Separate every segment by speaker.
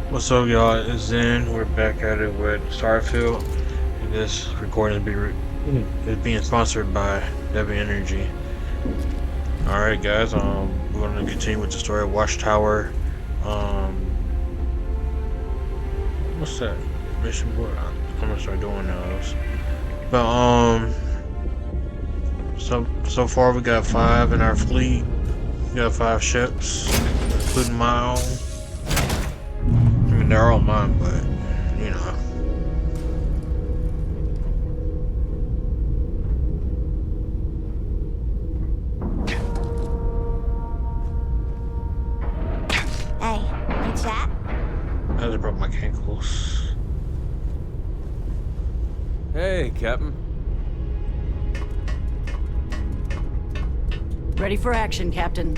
Speaker 1: What's up, y'all? It's Zen. We're back at it with Starfield. And this recording is being sponsored by Devon Energy. All right, guys. We're gonna continue with the story of Watchtower. Um, what's that mission board? I'm gonna start doing those. But so far we got 5 in our fleet. We got 5 ships, including my own. I mean, they're all mine, but you know.
Speaker 2: Hey, wanna chat?
Speaker 1: I just broke my ankles.
Speaker 3: Hey, Captain.
Speaker 4: Ready for action, Captain.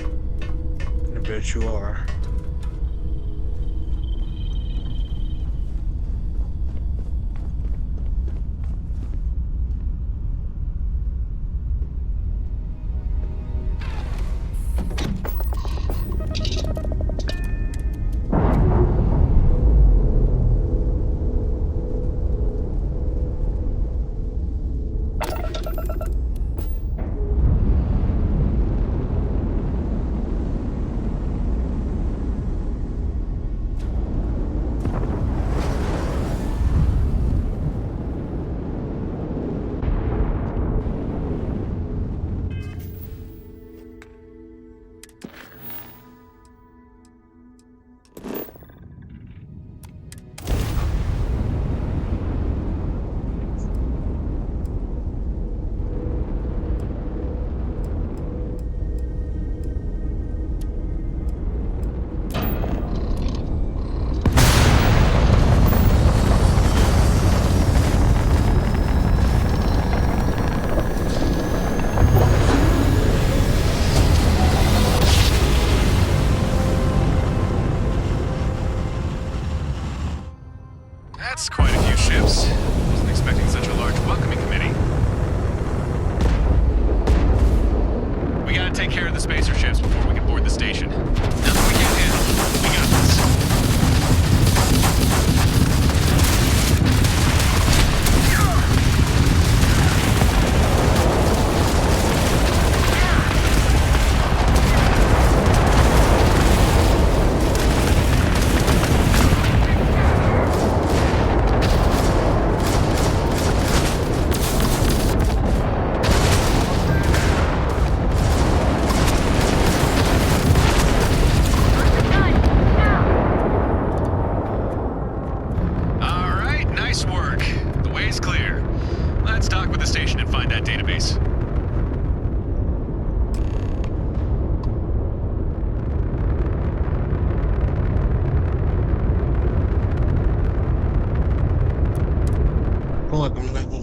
Speaker 1: I bet you are.
Speaker 5: That's quite a few ships. Wasn't expecting such a large welcoming committee. We gotta take care of the spacer ships before we can board the station. Nothing we can't handle. We got this.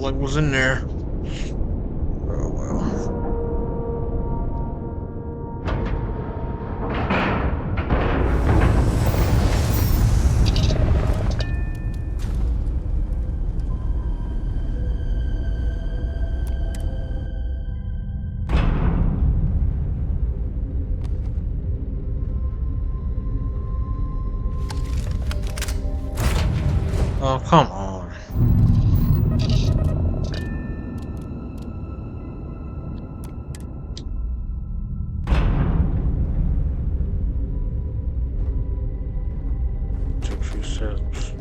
Speaker 1: Like was in there. Oh well. Oh, come on. Took a few steps.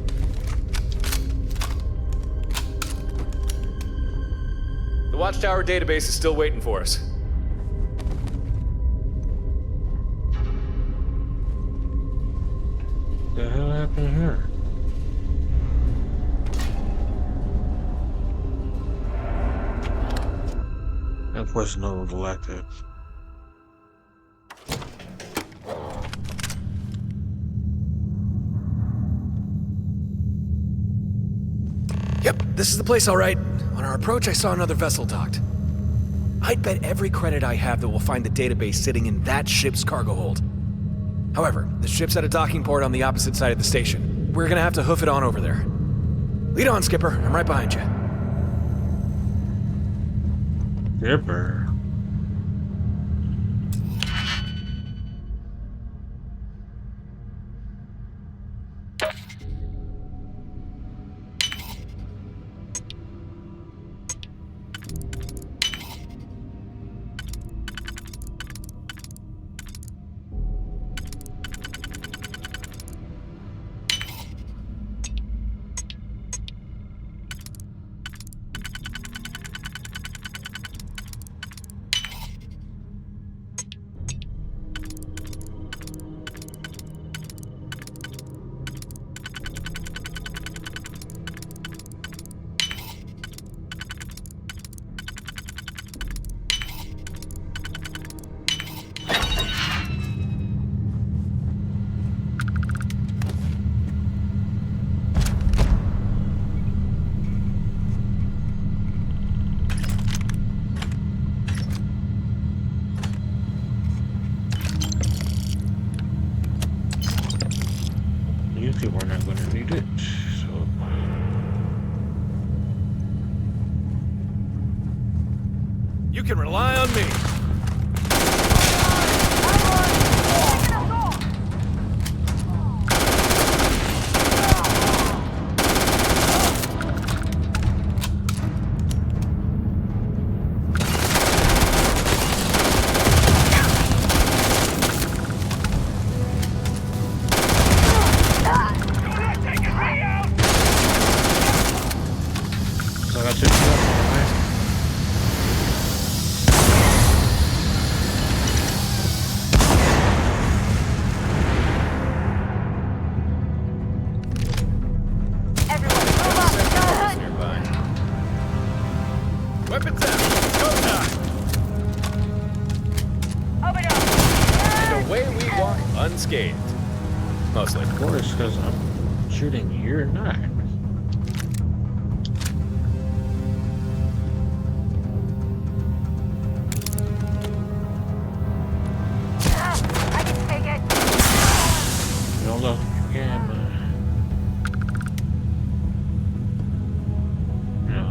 Speaker 3: The Watchtower database is still waiting for us.
Speaker 1: What the hell happened here? That question was elected.
Speaker 6: Yep, this is the place, all right. On our approach, I saw another vessel docked. I'd bet every credit I have that we'll find the database sitting in that ship's cargo hold. However, the ship's at a docking port on the opposite side of the station. We're gonna have to hoof it on over there. Lead on, Skipper. I'm right behind you.
Speaker 1: Skipper. usually we're not going to need it. So.
Speaker 6: You can rely on me.
Speaker 1: So I got this stuff, right?
Speaker 3: Nearby. Weapons out. Go time. And away we walk unscathed. Mostly.
Speaker 1: Of course, because I'm shooting, you're not.
Speaker 2: I can take it.
Speaker 1: You don't know if you can, but. No.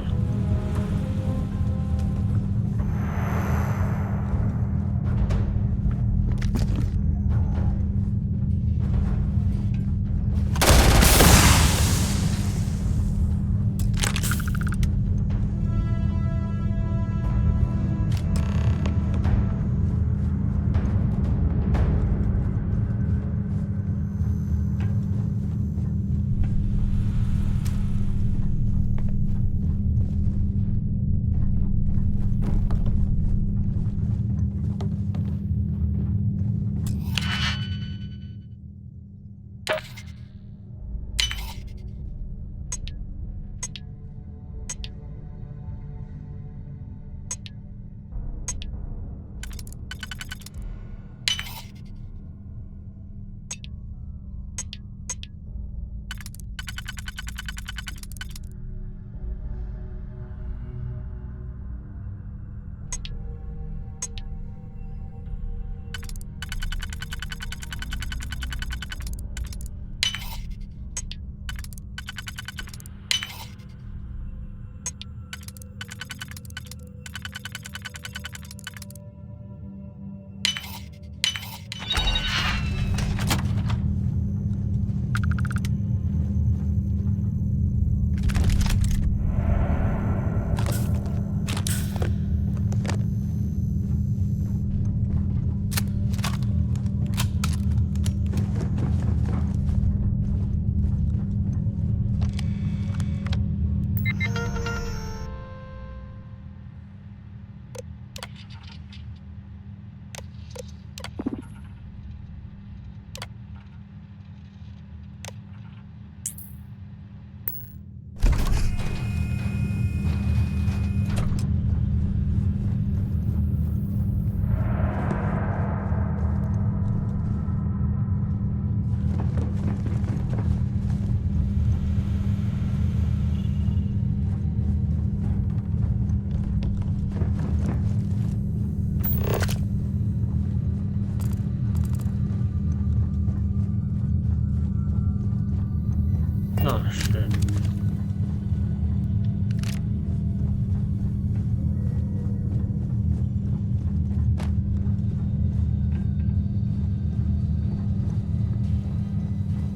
Speaker 1: Oh, shit.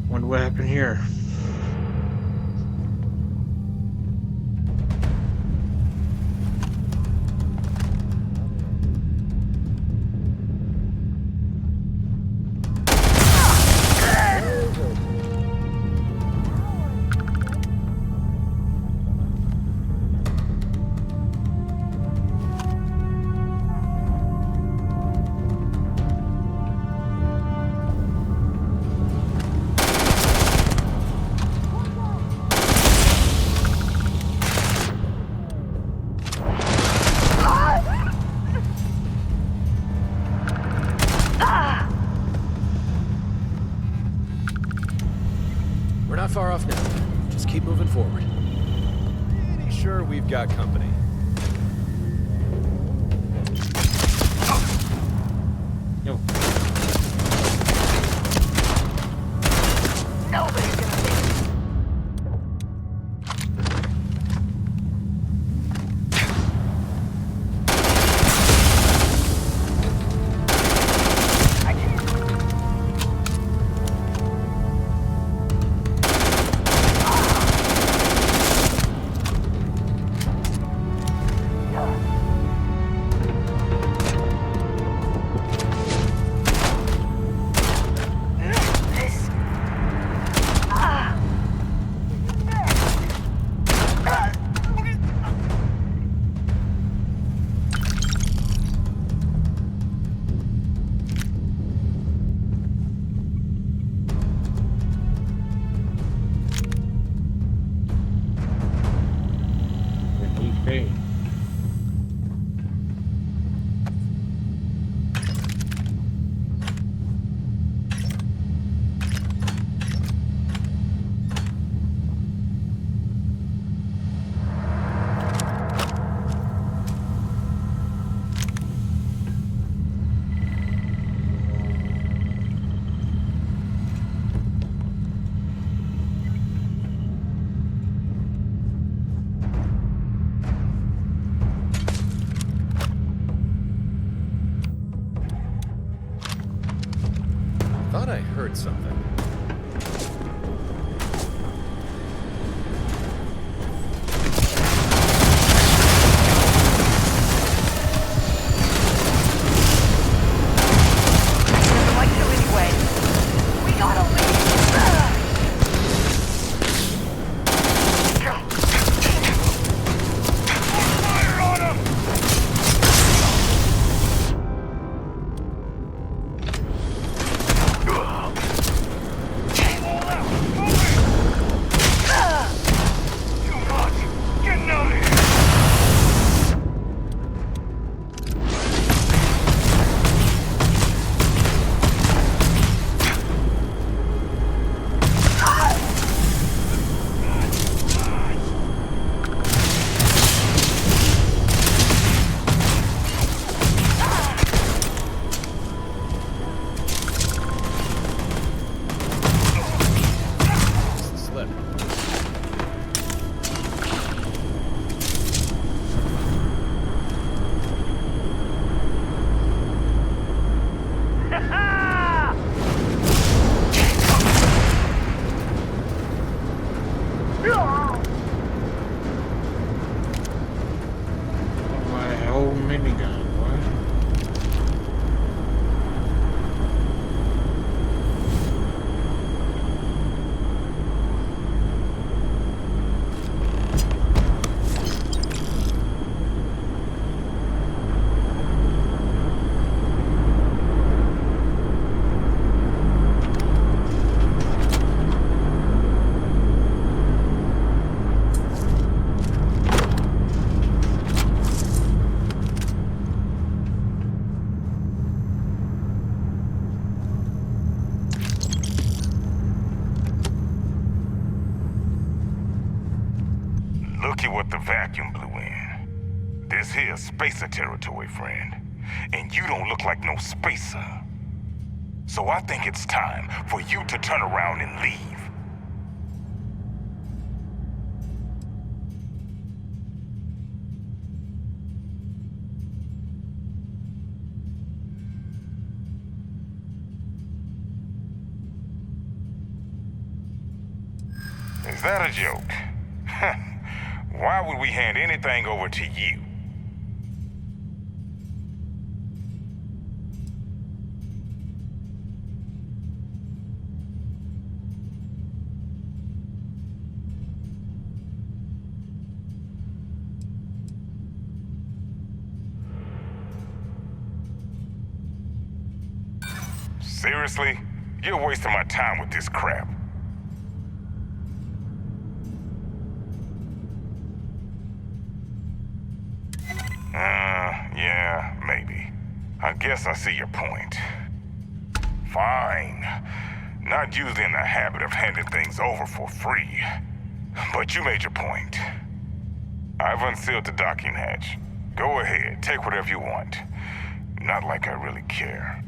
Speaker 1: Wonder what happened here.
Speaker 6: We're not far off now. Just keep moving forward.
Speaker 3: Pretty sure we've got company.
Speaker 1: Yo.
Speaker 2: Nobody
Speaker 3: heard something.
Speaker 2: Doesn't like you anyway. We gotta leave. Fire on him!
Speaker 3: Slip.
Speaker 1: My old minigun, what?
Speaker 7: Looky what the vacuum blew in. This here's spacer territory, friend. And you don't look like no spacer. So I think it's time for you to turn around and leave. Is that a joke? Why would we hand anything over to you? Seriously? You're wasting my time with this crap. Yeah, maybe. I guess I see your point. Fine. Not usually in the habit of handing things over for free. But you made your point. I've unsealed the docking hatch. Go ahead, take whatever you want. Not like I really care.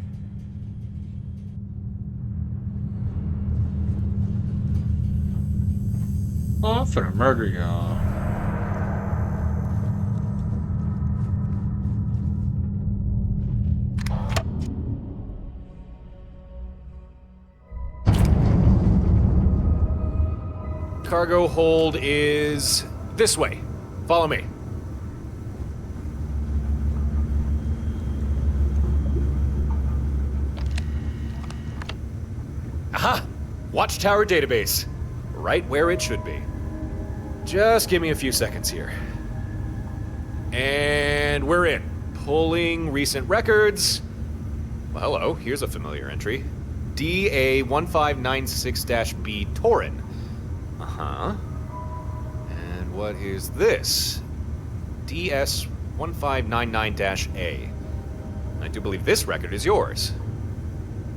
Speaker 1: Oh, I'm finna murder y'all.
Speaker 3: Cargo hold is this way. Follow me. Aha! Watchtower database. Right where it should be. Just give me a few seconds here. And we're in. Pulling recent records. Well, hello, here's a familiar entry. DA1596-B Torin. Uh-huh. And what is this? DS1599-A. I do believe this record is yours.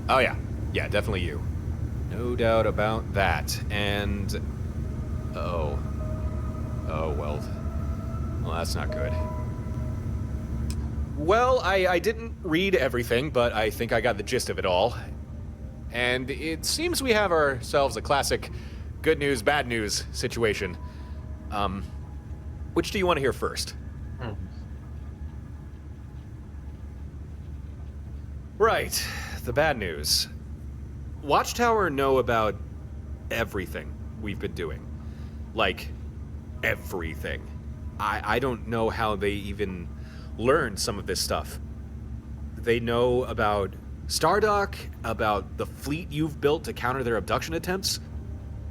Speaker 3: Oh yeah. Yeah, definitely you. No doubt about that. And... Oh, well, that's not good. Well, I didn't read everything, but I think I got the gist of it all. And it seems we have ourselves a classic good news, bad news situation. Which do you want to hear first? Right, the bad news. Watchtower know about everything we've been doing. Like, everything. I don't know how they even learned some of this stuff. They know about Stardock, about the fleet you've built to counter their abduction attempts.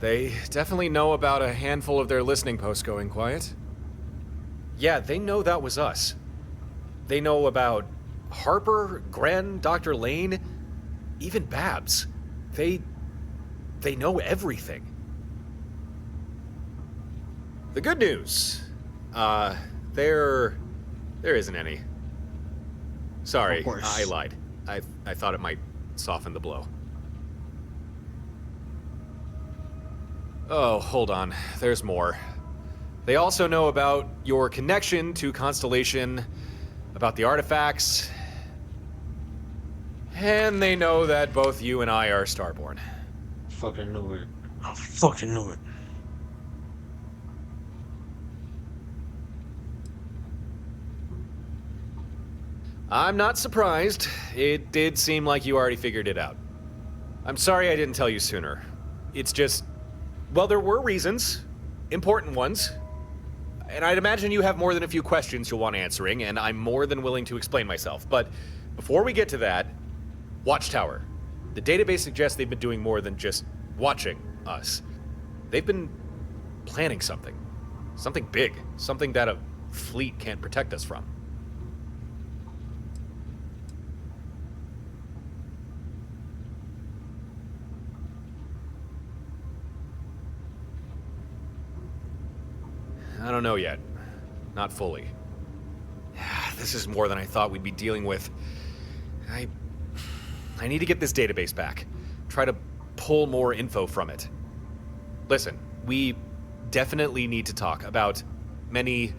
Speaker 3: They definitely know about a handful of their listening posts going quiet. Yeah, they know that was us. They know about Harper, Gren, Dr. Lane, even Babs. They know everything. The good news, there isn't any. Sorry,
Speaker 1: Of course.
Speaker 3: I lied. I thought it might soften the blow. Oh, hold on. There's more. They also know about your connection to Constellation, about the artifacts, and they know that both you and I are Starborn.
Speaker 1: Fucking knew it. I fucking knew it.
Speaker 3: I'm not surprised. It did seem like you already figured it out. I'm sorry I didn't tell you sooner. It's just, well, there were reasons. Important ones. And I'd imagine you have more than a few questions you'll want answering, and I'm more than willing to explain myself. But before we get to that, Watchtower. The database suggests they've been doing more than just watching us. They've been planning something. Something big. Something that a fleet can't protect us from. I don't know yet. Not fully. This is more than I thought we'd be dealing with. I need to get this database back. Try to pull more info from it. Listen, we definitely need to talk about many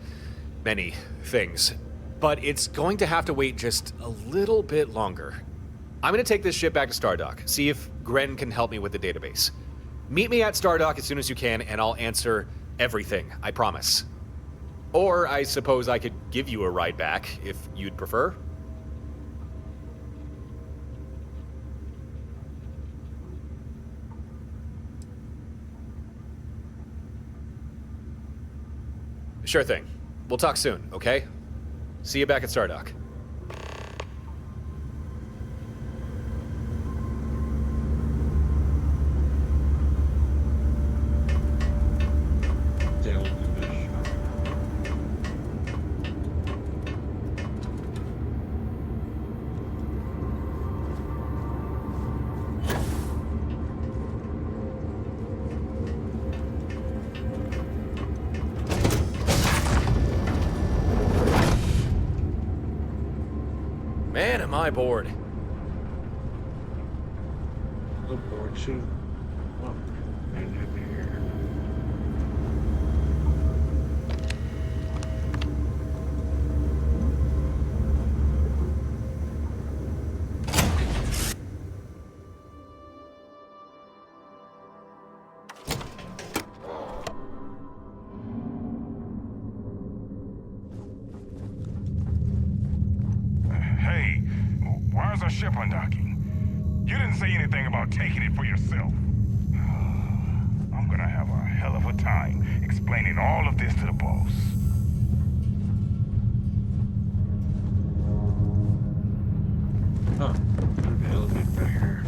Speaker 3: things. But it's going to have to wait just a little bit longer. I'm going to take this ship back to Stardock, see if Gren can help me with the database. Meet me at Stardock as soon as you can, and I'll answer everything, I promise. Or I suppose I could give you a ride back, if you'd prefer. Sure thing. We'll talk soon, okay? See you back at Stardock.
Speaker 1: Damn, bitch.
Speaker 3: Man, am I bored.
Speaker 1: Look forward to. Oh, and here.
Speaker 7: Hey, why is our ship undocking? You didn't say anything about taking it for yourself. I'm gonna have a hell of a time explaining all of this to the boss.
Speaker 1: Oh, the elevator back here.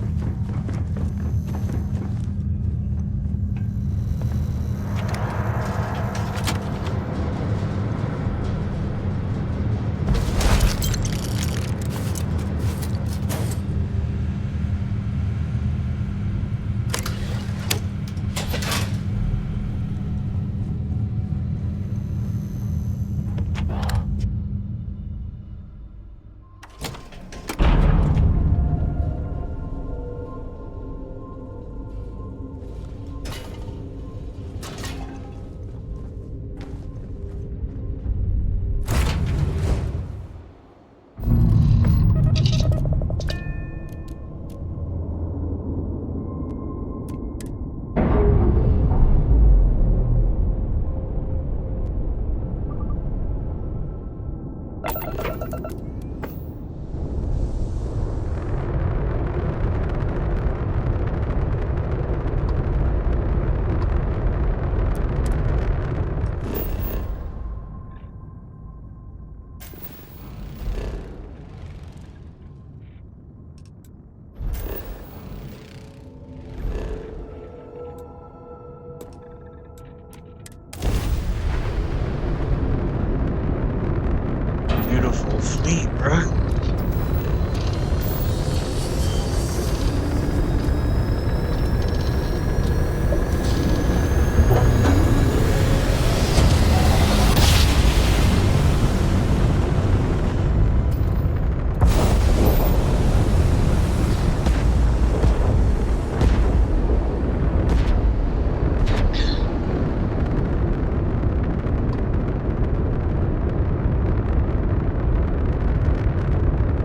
Speaker 1: me, bruh.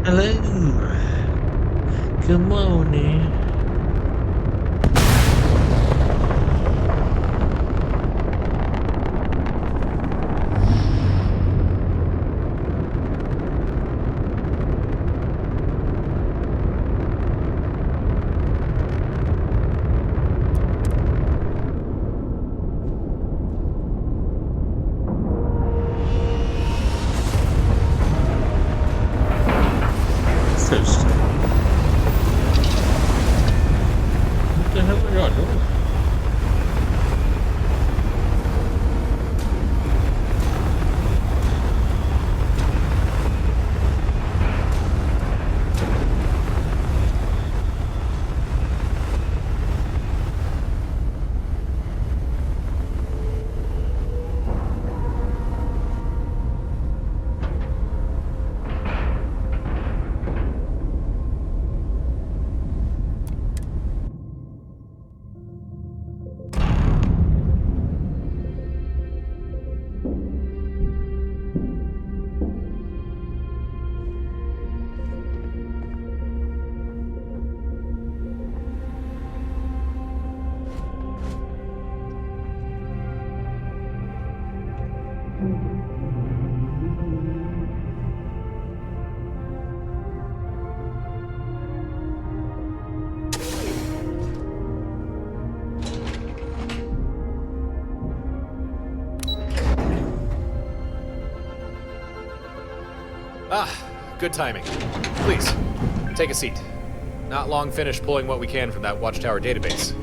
Speaker 1: Hello. Good morning. First. What the hell are y'all doing?
Speaker 3: Ah, good timing. Please, take a seat. Not long finished pulling what we can from that Watchtower database.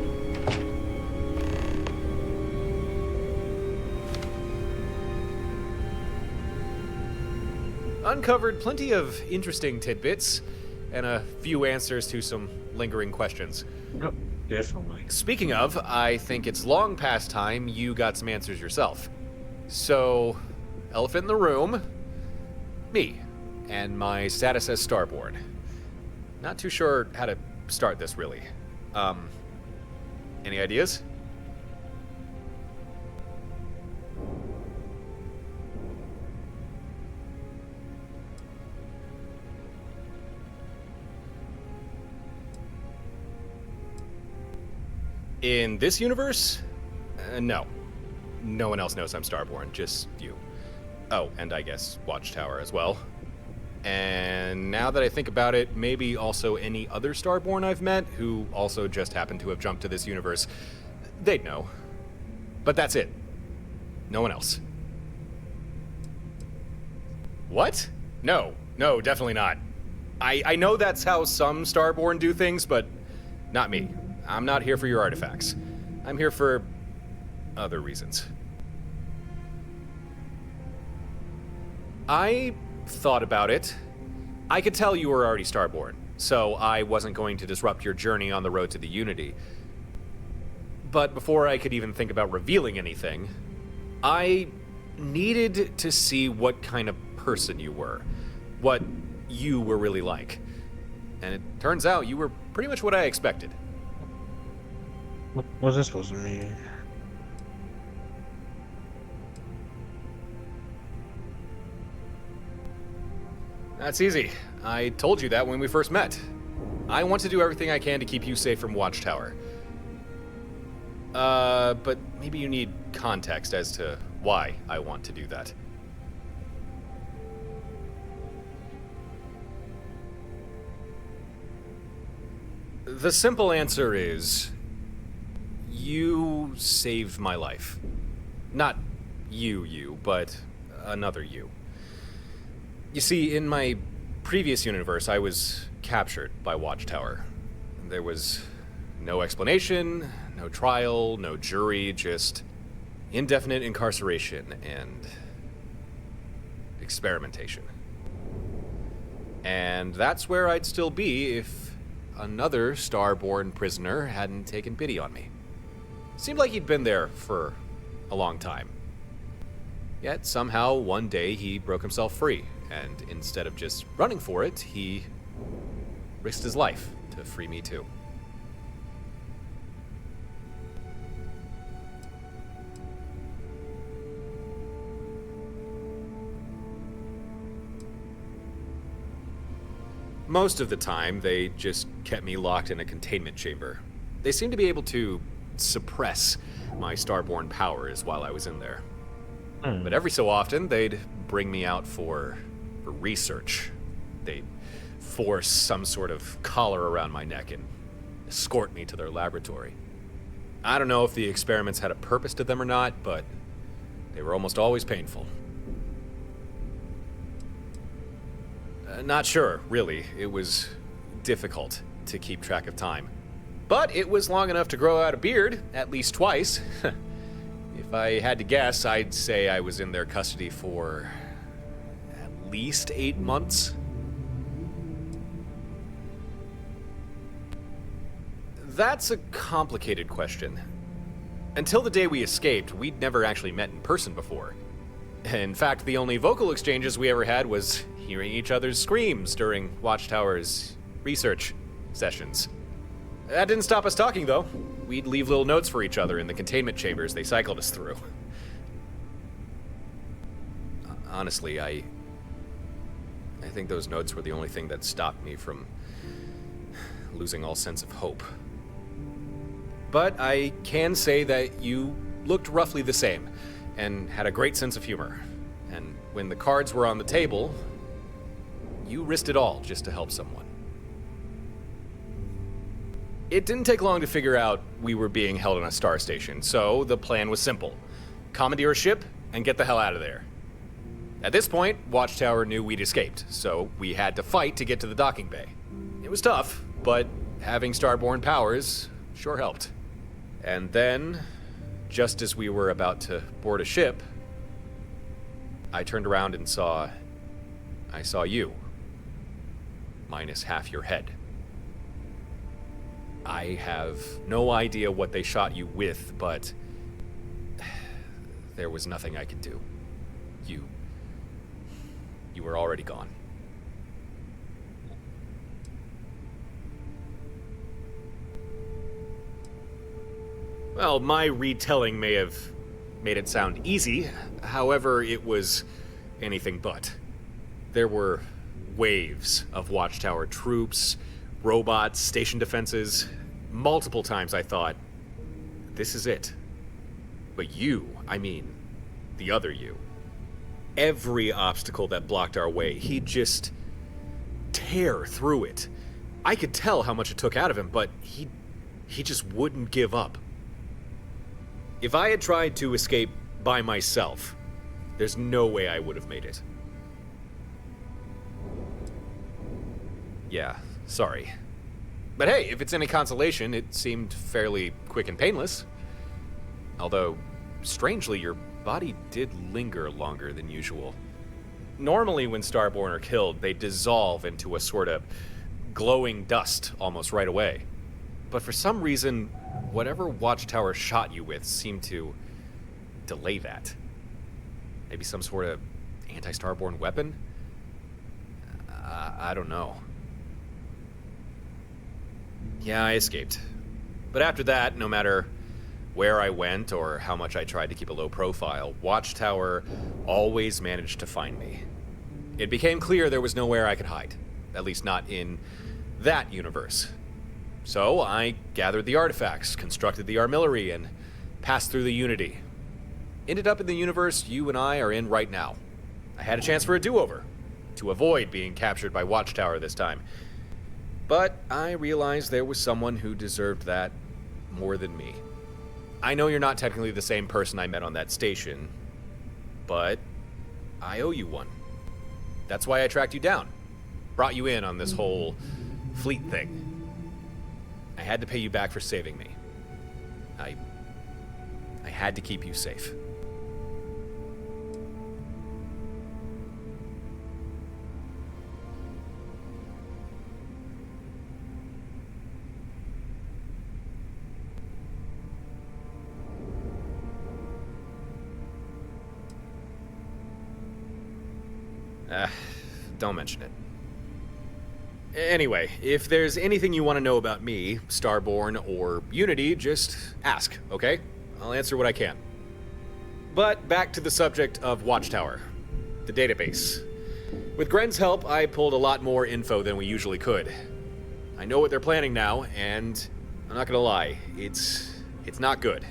Speaker 3: Uncovered plenty of interesting tidbits, and a few answers to some lingering questions.
Speaker 1: No, definitely.
Speaker 3: Speaking of, I think it's long past time you got some answers yourself. So, elephant in the room, me, and my status as Starborn. Not too sure how to start this, really. Any ideas? In this universe? No. No one else knows I'm Starborn, just you. Oh, and I guess Watchtower as well. And now that I think about it, maybe also any other Starborn I've met who also just happened to have jumped to this universe. They'd know. But that's it. No one else. What? No, definitely not. I know that's how some Starborn do things, but not me. I'm not here for your artifacts. I'm here for other reasons. I thought about it. I could tell you were already Starborn, so I wasn't going to disrupt your journey on the road to the Unity. But before I could even think about revealing anything, I needed to see what kind of person you were, what you were really like. And it turns out you were pretty much what I expected.
Speaker 1: What's this supposed to mean?
Speaker 3: That's easy. I told you that when we first met. I want to do everything I can to keep you safe from Watchtower. But maybe you need context as to why I want to do that. The simple answer is, you saved my life. Not you, but another you. You see, in my previous universe, I was captured by Watchtower. There was no explanation, no trial, no jury, just indefinite incarceration and experimentation. And that's where I'd still be if another Starborn prisoner hadn't taken pity on me. Seemed like he'd been there for a long time. Yet somehow one day he broke himself free, and instead of just running for it, he risked his life to free me too. Most of the time, they just kept me locked in a containment chamber. They seemed to be able to suppress my Starborn powers while I was in there. But every so often, they'd bring me out for research. They'd force some sort of collar around my neck and escort me to their laboratory. I don't know if the experiments had a purpose to them or not, but they were almost always painful. Not sure, really. It was difficult to keep track of time. But it was long enough to grow out a beard, at least twice. If I had to guess, I'd say I was in their custody for at least 8 months. That's a complicated question. Until the day we escaped, we'd never actually met in person before. In fact, the only vocal exchanges we ever had was hearing each other's screams during Watchtower's research sessions. That didn't stop us talking, though. We'd leave little notes for each other in the containment chambers they cycled us through. Honestly, I think those notes were the only thing that stopped me from losing all sense of hope. But I can say that you looked roughly the same, and had a great sense of humor. And when the cards were on the table, you risked it all just to help someone. It didn't take long to figure out we were being held on a star station, so the plan was simple. Commandeer a ship and get the hell out of there. At this point, Watchtower knew we'd escaped, so we had to fight to get to the docking bay. It was tough, but having Starborn powers sure helped. And then, just as we were about to board a ship, I turned around and I saw you. Minus half your head. I have no idea what they shot you with, but there was nothing I could do. You were already gone. Well, my retelling may have made it sound easy. However, it was anything but. There were waves of Watchtower troops, robots, station defenses. Multiple times I thought, this is it. But you, I mean, the other you. Every obstacle that blocked our way, he'd just tear through it. I could tell how much it took out of him, but he just wouldn't give up. If I had tried to escape by myself, there's no way I would have made it. Yeah, sorry. But hey, if it's any consolation, it seemed fairly quick and painless. Although, strangely, your body did linger longer than usual. Normally, when Starborn are killed, they dissolve into a sort of glowing dust almost right away. But for some reason, whatever Watchtower shot you with seemed to delay that. Maybe some sort of anti-Starborn weapon? I don't know. Yeah, I escaped. But after that, no matter where I went or how much I tried to keep a low profile, Watchtower always managed to find me. It became clear there was nowhere I could hide. At least not in that universe. So I gathered the artifacts, constructed the artillery, and passed through the Unity. Ended up in the universe you and I are in right now. I had a chance for a do-over, to avoid being captured by Watchtower this time. But I realized there was someone who deserved that more than me. I know you're not technically the same person I met on that station, but I owe you one. That's why I tracked you down. Brought you in on this whole fleet thing. I had to pay you back for saving me. I had to keep you safe. Don't mention it. Anyway, if there's anything you want to know about me, Starborn, or Unity, just ask, okay? I'll answer what I can. But back to the subject of Watchtower, the database. With Gren's help, I pulled a lot more info than we usually could. I know what they're planning now, and I'm not gonna lie, it's not good.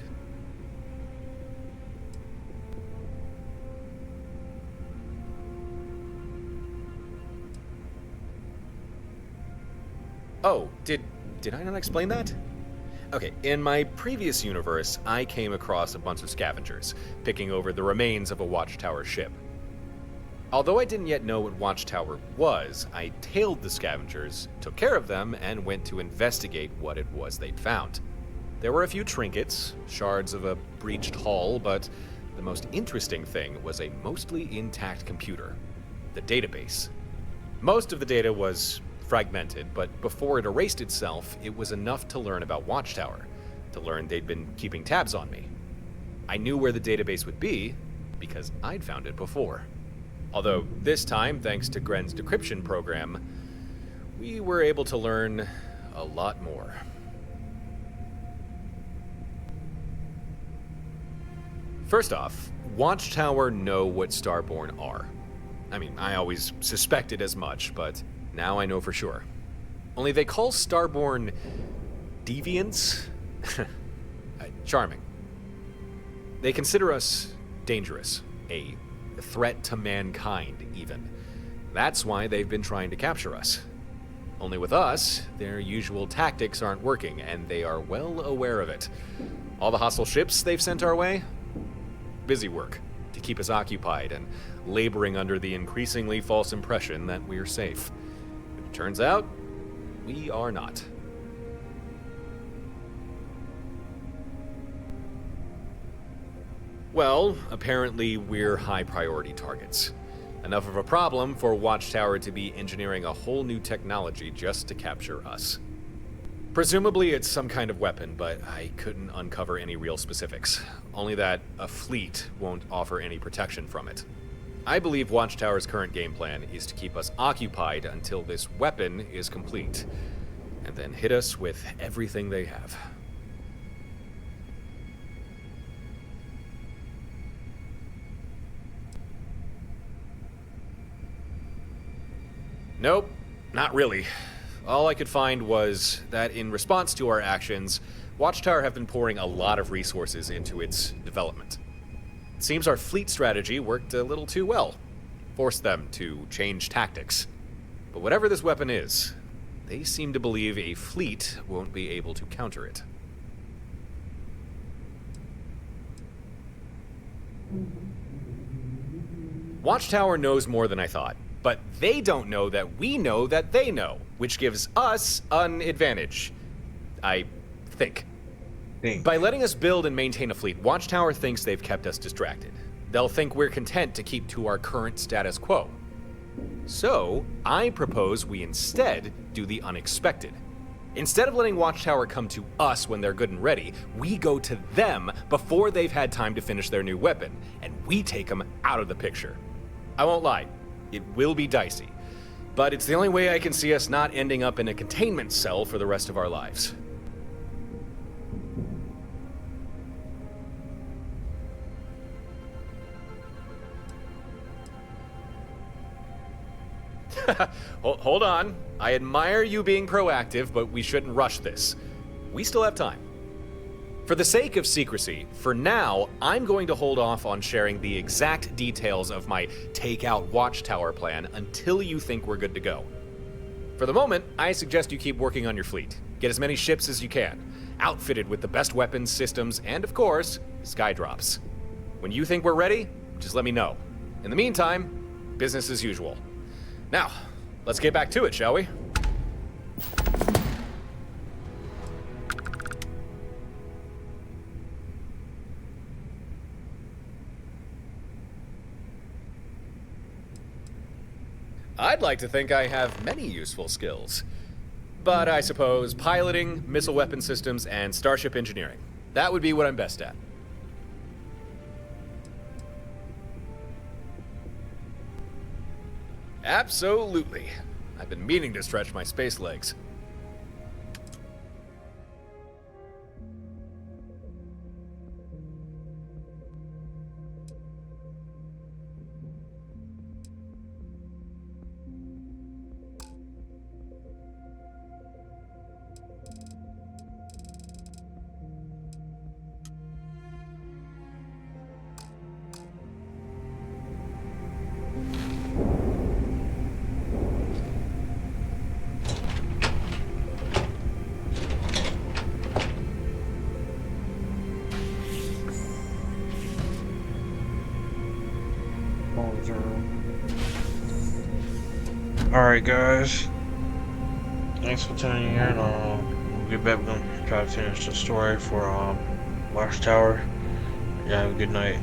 Speaker 3: Oh, did I not explain that? Okay, in my previous universe, I came across a bunch of scavengers, picking over the remains of a Watchtower ship. Although I didn't yet know what Watchtower was, I tailed the scavengers, took care of them, and went to investigate what it was they'd found. There were a few trinkets, shards of a breached hull, but the most interesting thing was a mostly intact computer, the database. Most of the data was fragmented, but before it erased itself, it was enough to learn about Watchtower, to learn they'd been keeping tabs on me. I knew where the database would be, because I'd found it before. Although this time, thanks to Gren's decryption program, we were able to learn a lot more. First off, Watchtower know what Starborn are. I mean, I always suspected as much, but now I know for sure. Only they call Starborn deviants? Charming. They consider us dangerous, a threat to mankind, even. That's why they've been trying to capture us. Only with us, their usual tactics aren't working, and they are well aware of it. All the hostile ships they've sent our way? Busy work to keep us occupied and laboring under the increasingly false impression that we're safe. Turns out, we are not. Well, apparently we're high-priority targets. Enough of a problem for Watchtower to be engineering a whole new technology just to capture us. Presumably it's some kind of weapon, but I couldn't uncover any real specifics. Only that a fleet won't offer any protection from it. I believe Watchtower's current game plan is to keep us occupied until this weapon is complete, and then hit us with everything they have. Nope, not really. All I could find was that in response to our actions, Watchtower have been pouring a lot of resources into its development. It seems our fleet strategy worked a little too well. Forced them to change tactics. But whatever this weapon is, they seem to believe a fleet won't be able to counter it. Watchtower knows more than I thought, but they don't know that we know that they know, which gives us an advantage. I think. By letting us build and maintain a fleet, Watchtower thinks they've kept us distracted. They'll think we're content to keep to our current status quo. So, I propose we instead do the unexpected. Instead of letting Watchtower come to us when they're good and ready, we go to them before they've had time to finish their new weapon, and we take them out of the picture. I won't lie, it will be dicey, but it's the only way I can see us not ending up in a containment cell for the rest of our lives. Hold on. I admire you being proactive, but we shouldn't rush this. We still have time. For the sake of secrecy, for now, I'm going to hold off on sharing the exact details of my take-out Watchtower plan until you think we're good to go. For the moment, I suggest you keep working on your fleet. Get as many ships as you can, outfitted with the best weapons, systems, and of course, skydrops. When you think we're ready, just let me know. In the meantime, business as usual. Now, let's get back to it, shall we? I'd like to think I have many useful skills. But I suppose piloting, missile weapon systems, and starship engineering. That would be what I'm best at. Absolutely. I've been meaning to stretch my space legs.
Speaker 1: Alright, guys. Thanks for tuning in. We'll get back. We're gonna try to finish the story for Watchtower. Yeah, have a good night.